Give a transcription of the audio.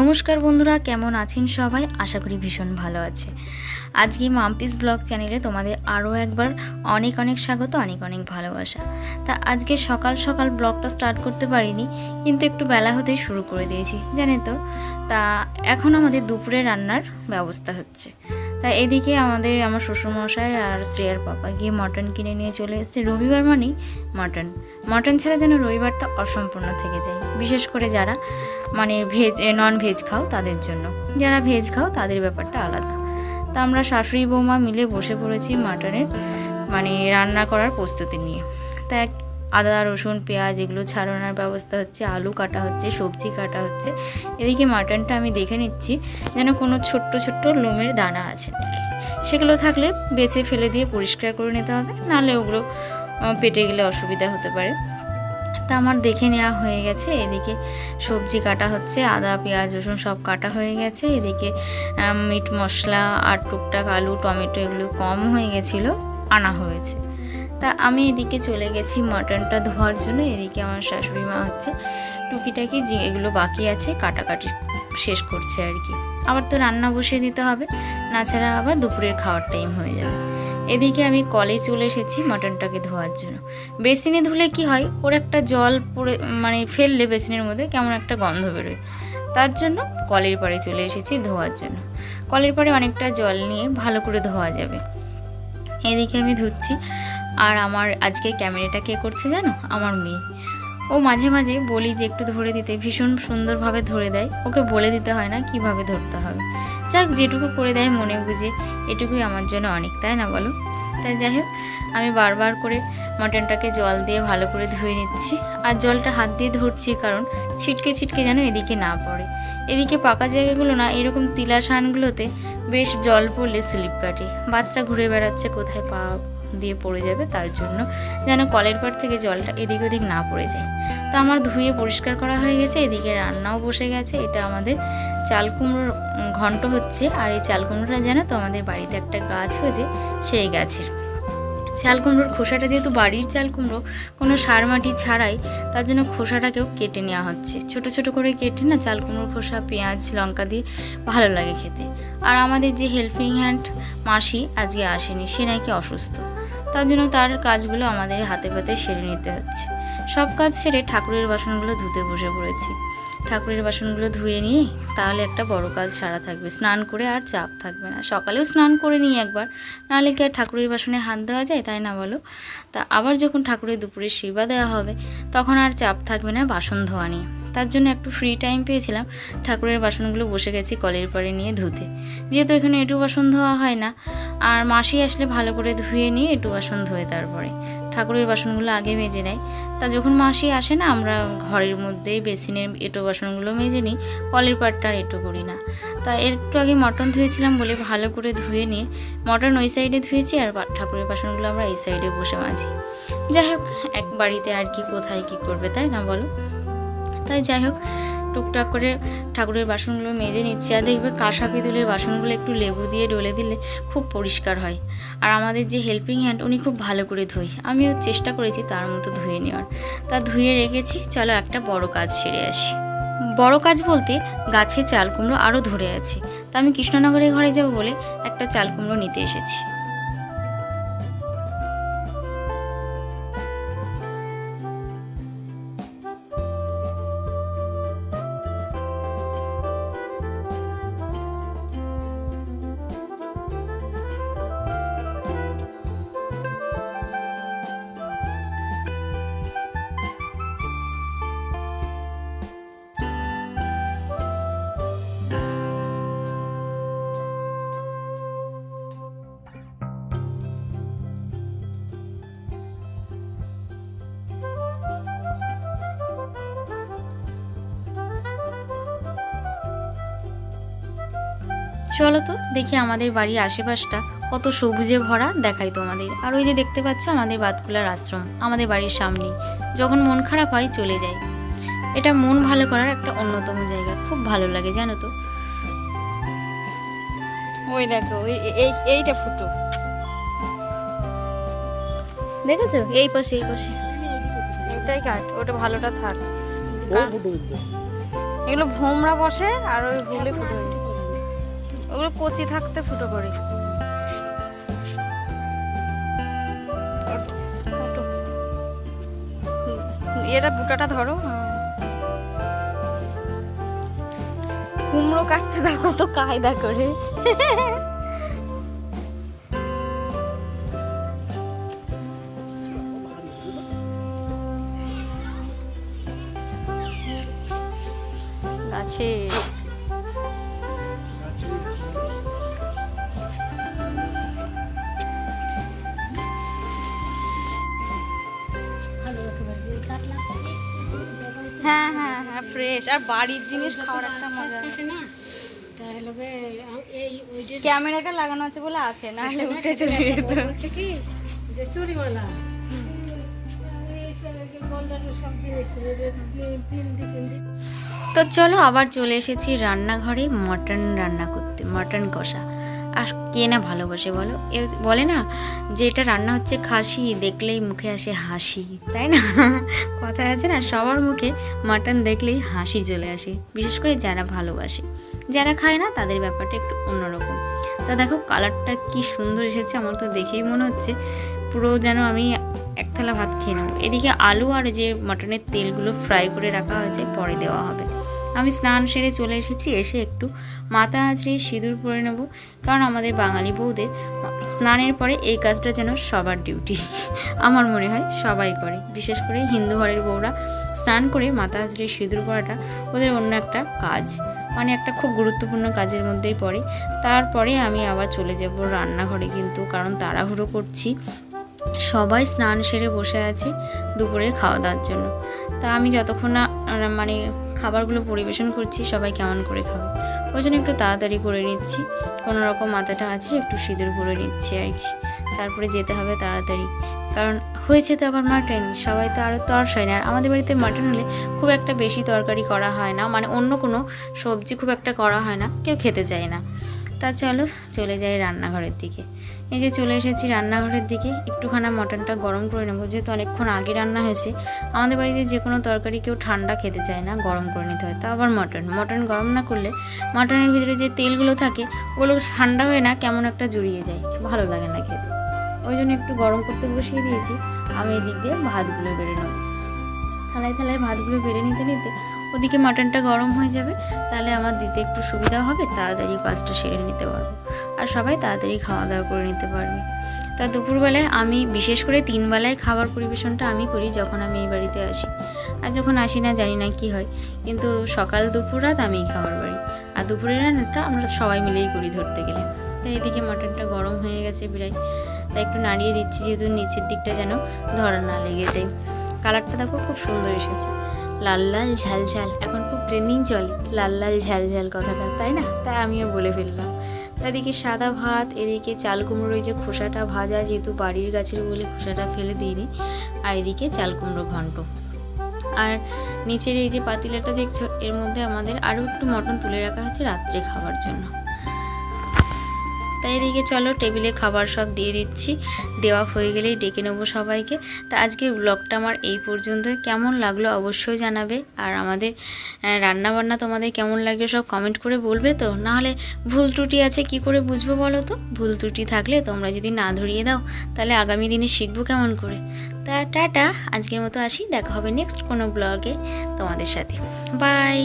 নমস্কার বন্ধুরা, কেমন আছেন সবাই? আশা করি ভীষণ ভালো আছে। আজকে মাম্পিস ব্লগ চ্যানেলে তোমাদের আরও একবার অনেক অনেক স্বাগত, অনেক অনেক ভালোবাসা। তা আজকে সকাল সকাল ব্লগটা স্টার্ট করতে পারিনি, কিন্তু একটু বেলা হতেই শুরু করে দিয়েছি, জানেন তো। তা এখন আমাদের দুপুরে রান্নার ব্যবস্থা হচ্ছে। তা এদিকে আমার শ্বশুরমশাই আর শ্রেয়ার পাপা গিয়ে মটন কিনে নিয়ে চলে এসেছে। রবিবার মানেই মটন ছাড়া যেন রবিবারটা অসম্পূর্ণ থেকে যায়, বিশেষ করে যারা নন ভেজ খাও তাদের জন্য। যারা ভেজ খাও তাদের ব্যাপারটা আলাদা। তা আমরা শাশুড়ি বৌমা মিলে বসে পড়েছি মাটনের রান্না করার প্রস্তুতি নিয়ে। তা আদা রসুন পেঁয়াজ এগুলো ছাড়ানোর ব্যবস্থা হচ্ছে, আলু কাটা হচ্ছে, সবজি কাটা হচ্ছে। এদিকে মাটনটা আমি দেখে নিচ্ছি যেন কোনো ছোট্ট ছোট্ট লোমের দানা আছে নাকি। সেগুলো থাকলে বেছে ফেলে দিয়ে পরিষ্কার করে নিতে হবে, নাহলে ওগুলো পেটে গেলে অসুবিধা হতে পারে। তা আমার দেখে নেওয়া হয়ে গেছে। এদিকে সবজি কাটা হচ্ছে, আদা পেঁয়াজ রসুন সব কাটা হয়ে গেছে। এদিকে মিট মশলা আর টুকটাক আলু টমেটো এগুলো কম হয়ে গেছিলো, আনা হয়েছে। তা আমি এদিকে চলে গেছি মটনটা ধোয়ার জন্য। এদিকে আমার শাশুড়ি মা হচ্ছে টুকিটাকি যে এগুলো বাকি আছে কাটাকাটি শেষ করছে আর কি। আবার তো রান্না বসিয়ে দিতে হবে, না ছাড়া আবার দুপুরের খাওয়ার টাইম হয়ে যাবে। এদিকে আমি কলে চলে এসেছি মটনটাকে ধোয়ার জন্য। বেসিনে ধুলে কি হয়, ওর একটা জল পড়ে ফেললে বেসিনের মধ্যে কেমন একটা গন্ধ বেরোয়। তার জন্য কলের পাড়ে চলে এসেছি ধোয়ার জন্য। কলের পাড়ে অনেকটা জল নিয়ে ভালো করে ধোয়া যাবে। এদিকে আমি ধুচ্ছি। আর আমার আজকে ক্যামেরাটা কে করছে জানো? আমার মেয়ে। ও মাঝে মাঝে বলি যে একটু ধরে দিতে, ভীষণ সুন্দরভাবে ধরে দেয়। ওকে বলে দিতে হয় না কিভাবে ধরতে হবে। যাক, যেটুকু করে দেয় মনে বুঝে, এটুকুই আমার জন্য অনেক, তাই না বলো? তাই যাই হোক, আমি বারবার করে মটনটাকে জল দিয়ে ভালো করে ধুয়ে নিচ্ছি। আর জলটা হাত দিয়ে ধরছি কারণ ছিটকে ছিটকে যেন এদিকে না পড়ে। এদিকে পাকা জায়গাগুলো না, এরকম তিলা শানগুলোতে বেশ জল পড়লে স্লিপ কাটে। বাচ্চা ঘুরে বেড়াচ্ছে, কোথায় পা দিয়ে পড়ে যাবে, তার জন্য যেন কলের পাড় থেকে জলটা এদিক ওদিক না পড়ে যায়। তো আমার ধুয়ে পরিষ্কার করা হয়ে গেছে। এদিকে রান্নাও বসে গেছে। এটা আমাদের চাল কুমড়োর ঘন্ট হচ্ছে। আর এই চাল কুমড়োটা জানো তো, আমাদের বাড়িতে একটা গাছ হয়েছে, সেই গাছের চাল কুমড়োর খোসাটা, যেহেতু বাড়ির চাল কুমড়ো কোনো সার মাটি ছাড়াই, তার জন্য খোসাটাকেও কেটে নেওয়া হচ্ছে। ছোট ছোট করে কেটে না চাল কুমড়োর খোসা পেঁয়াজ লঙ্কা দিয়ে ভালো লাগে খেতে। আর আমাদের যে হেল্পিং হ্যান্ড মাসি আজকে আসেনি, সে নাকি অসুস্থ, তার জন্য তার কাজগুলো আমাদের হাতে পাতে সেরে নিতে হচ্ছে। সব কাজ সেরে ঠাকুরের বাসনগুলো ধুতে বসে পড়েছি। ঠাকুরের বাসনগুলো ধুয়ে নিয়ে তাহলে একটা বড় কাজ সারা থাকবে, স্নান করে আর চাপ থাকবে না। সকালেও স্নান করে নিই একবার, নাহলে কি আর ঠাকুরের বাসনে হাত দেওয়া যায়, তাই না বলো? তা আবার যখন ঠাকুরের দুপুরে সেবা দেওয়া হবে, তখন আর চাপ থাকবে না বাসন ধোয়া নিয়ে। তার জন্য একটু ফ্রি টাইম পেয়েছিলাম, ঠাকুরের বাসনগুলো বসে গেছি কলের পাড়ে নিয়ে ধুতে। যেহেতু এখানে এঁটু বাসন ধোয়া হয় না, আর মাসি আসলে ভালো করে ধুয়ে নিয়ে এঁটু বাসন ধুয়ে তারপরে ঠাকুরের বাসনগুলো আগে মেজে নেয়। তা যখন মাসি আসে না, আমরা ঘরের মধ্যেই বেসিনের এঁটো বাসনগুলো মেজে নিই, কলের পাড়টা আর এঁটো করি না। তা একটু আগে মটন ধুয়েছিলাম বলে ভালো করে ধুয়ে নিয়ে মটন ওই সাইডে ধুয়েছি, আর ঠাকুরের বাসনগুলো আমরা এই সাইডে বসে মাজি। যাই হোক, এক বাড়িতে আর কি কোথায় কি করবে, তাই না বলো? তাই যাই হোক, টুকটাক করে ঠাকুরের বাসনগুলো মেজে নিচ্ছি। আর দেখবে কাঁসা পিতলের বাসনগুলো একটু লেবু দিয়ে ডলে দিলে খুব পরিষ্কার হয়। আর আমাদের যে হেল্পিং হ্যান্ড, উনি খুব ভালো করে ধোয়। আমিও চেষ্টা করেছি তার মতো ধুয়ে নেওয়ার। তা ধুয়ে রেখেছি। চলো একটা বড় কাজ সেরে আসি। বড় কাজ বলতে, গাছে চাল কুমড়ো আরও ধরে আছে। তা আমি কৃষ্ণনগরের ঘরে যাব বলে একটা চাল কুমড়ো নিতে এসেছি। চলো তো দেখি আমাদের বাড়ির আশেপাশটা কত সবুজে ভরা, দেখাই তোমাদের। আর ওই যে দেখতে পাচ্ছ আমাদের বাতকুলার আশ্রম, আমাদের বাড়ির সামনেই। যখন মন খারাপ হয় চলে যাই। এটা মন ভালো করার একটা অন্যতম জায়গা, খুব ভালো লাগে জানো তো। ওই দেখো, এইটা ফুটো দেখেছো, এই পাশে এটাই কাট, ওটা ভালোটা থাক। এগুলো ভোমরা বসে আর ওই গুলে ফুটো হয়, ওগুলো কচি থাকতে ফুটো করি। এটা বুটাটা ধরো। কুমড়ো কাটতে দেখো তো কায়দা করে। গাছে হ্যাঁ হ্যাঁ হ্যাঁ ফ্রেশ, আর বাড়ির জিনিস খাওয়ার একটা মজা আছে না। ক্যামেরাটা লাগানো আছে বলে আছে, না হলে উঠে চলে যেত। তো চলো আবার চলে এসেছি রান্নাঘরে মটন রান্না করতে, মটন কষা। আর কে না ভালোবাসে বলো, এ বলে না যে এটা রান্না হচ্ছে খাসি, দেখলেই মুখে আসে হাসি, তাই না? কথা আছে না, সবার মুখে মাটন দেখলেই হাসি চলে আসে, বিশেষ করে যারা ভালোবাসে। যারা খায় না তাদের ব্যাপারটা একটু অন্যরকম। তা দেখো কালারটা কি সুন্দর এসেছে, আমার তো দেখেই মনে হচ্ছে পুরো যেন আমি এক থালা ভাত খেয়ে নেবো। এদিকে আলু আর যে মটনের তেলগুলো ফ্রাই করে রাখা হয়েছে পরে দেওয়া হবে। আমি স্নান সেরে চলে এসেছি, এসে একটু মাথা আঁচড়িয়ে সিঁদুর পরে নেব, কারণ আমাদের বাঙালি বউদের স্নানের পরে এই কাজটা যেন সবার ডিউটি। আমার মনে হয় সবাই করে, বিশেষ করে হিন্দু ঘরের বউরা স্নান করে মাথা আঁচড়িয়ে সিঁদুর পরাটা ওদের অন্য একটা কাজ, মানে একটা খুব গুরুত্বপূর্ণ কাজের মধ্যেই পড়ে। তারপরে আমি আবার চলে যাব রান্নাঘরে, কিন্তু কারণ তাড়াহুড়ো করছি, সবাই স্নান সেরে বসে আছে দুপুরের খাওয়া দাওয়ার জন্য। তা আমি যতক্ষণ না মানে খাবারগুলো পরিবেশন করছি সবাই কেমন করে খাবে, ওই জন্য একটু তাড়াতাড়ি করে নিচ্ছি, কোনো রকম মাথাটা আছে একটু সিঁদুর করে নিচ্ছি আর কি। তারপরে যেতে হবে তাড়াতাড়ি, কারণ হয়েছে তো আবার মাটন, সবাই তো আরও তরস হয় না। আর আমাদের বাড়িতে মাটন হলে খুব একটা বেশি তরকারি করা হয় না, মানে অন্য কোনো সবজি খুব একটা করা হয় না, কেউ খেতে চায় না। তা চলো চলে যাই রান্নাঘরের দিকে। এই যে চলে এসেছি রান্নাঘরের দিকে, একটুখানা মটনটা গরম করে নেবো, যেহেতু অনেকক্ষণ আগে রান্না হয়েছে। আমাদের বাড়িতে যে কোনো তরকারি কেউ ঠান্ডা খেতে চায় না, গরম করে নিতে হয়। তা আবার মটন গরম না করলে মটনের ভিতরে যে তেলগুলো থাকে ওগুলো ঠান্ডা হয়ে না কেমন একটা জড়িয়ে যায়, ভালো লাগে না খেতে। ওই জন্য একটু গরম করতে বসিয়ে দিয়েছি। আমি এদিক দিয়ে ভাতগুলো বেড়ে নেব, থালায় থালায় ভাতগুলো বেড়ে নিতে নিতে ওদিকে মাটনটা গরম হয়ে যাবে, তাহলে আমার দিতে একটু সুবিধা হবে, তাড়াতাড়ি কাজটা সেরে নিতে পারবো, আর সবাই তাড়াতাড়ি খাওয়া দাওয়া করে নিতে পারবে। তা দুপুরবেলায় আমি বিশেষ করে 3 বেলায় খাবার পরিবেশনটা আমি করি যখন আমি এই বাড়িতে আসি, আর যখন আসি না জানি না কি হয়, কিন্তু সকাল দুপুর রাত আমিই খাবার বাড়ি, আর দুপুরের রান্নাটা আমরা সবাই মিলেই করি ধরতে গেলে। তাই এদিকে মাটনটা গরম হয়ে গেছে প্রায়, তাই একটু নাড়িয়ে দিচ্ছি, যেহেতু নিচের দিকটা যেন ধরা না লেগে যায়। কালারটা দেখো খুব সুন্দর এসেছে, লাল লাল ঝাল ঝাল, এখন খুব ট্রেন্ডিং চলে লাল লাল ঝাল ঝাল কথাটা, তাই না? তাই আমিও বলে ফেললাম। এদিকে সাদা ভাত, এদিকে চাল কুমড়োর এই যে খোসাটা ভাজা, যেহেতু বাড়ির গাছের বলে খোসাটা ফেলে দিইনি, আর এদিকে চাল কুমড়ো ঘন্ট। আর নিচের এই যে পাতিলাটা দেখছো, এর মধ্যে আমাদের আরও একটু মটন তুলে রাখা হয়েছে রাত্রে খাবার জন্য। তাই এদিকে চলো টেবিলে খাবার সব দিয়ে দিচ্ছি, দেওয়া হয়ে গেলেই ডেকে নেবো সবাইকে। তা আজকে ব্লগটা আমার এই পর্যন্ত, কেমন লাগলো অবশ্যই জানাবে, আর আমাদের রান্নাবান্না তোমাদের কেমন লাগলো সব কমেন্ট করে বলবে তো, নাহলে ভুল ত্রুটি আছে কি করে বুঝবো বলো তো? ভুল ত্রুটি থাকলে তোমরা যদি না ধরিয়ে দাও তাহলে আগামী দিনে শিখবো কেমন করে। তা টাটা, আজকের মতো আসি, দেখা হবে নেক্সট কোনো ব্লগে তোমাদের সাথে, বাই।